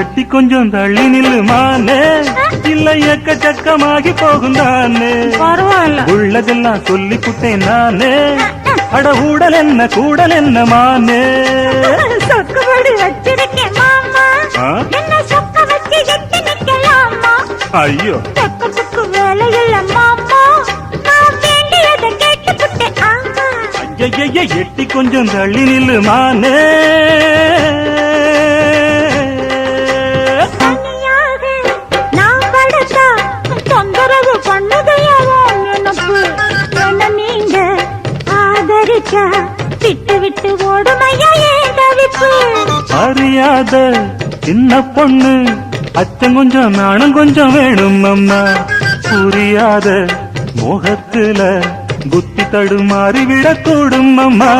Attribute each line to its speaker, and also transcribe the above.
Speaker 1: எட்டி கொஞ்சம் தள்ளி நில்லு மானே, இல்ல எக்கச்சக்கமாகி போகும் தானே.
Speaker 2: பரவாயில்ல,
Speaker 1: உள்ளதெல்லாம் சொல்லி புட்டேன் நானே, அட ஊடல் என்ன கூடல் என்ன மானே.
Speaker 2: சொக்குபடி வச்சிருக்கேன் மாமா, என்ன சொக்க வச்சு எட்டி நிக்கலாமா?
Speaker 1: ஐயோ
Speaker 2: சொக்கத்துக்கு வேலை இல்ல மாமா, நான் வேண்டியதை கேட்டுக்கிட்டேன். ஆமா,
Speaker 1: ஐய எட்டி கொஞ்சம் தள்ளி நில்லு மானே.
Speaker 2: தனியாக நான் படுத்தா தொந்தரவு பண்ணுதையாவோ எனக்கு. என்ன நீங்க ஆதரிச்சா விட்டு விட்டு ஓடுமையா ஏன் தவிப்பு?
Speaker 1: அறியாத சின்ன பொண்ணு, அச்சம் கொஞ்சம் நானும் கொஞ்சம் வேணும் அம்மா. புரியாத மோகத்துல புத்தி தடுமாறி விடக்கூடும் அம்மா.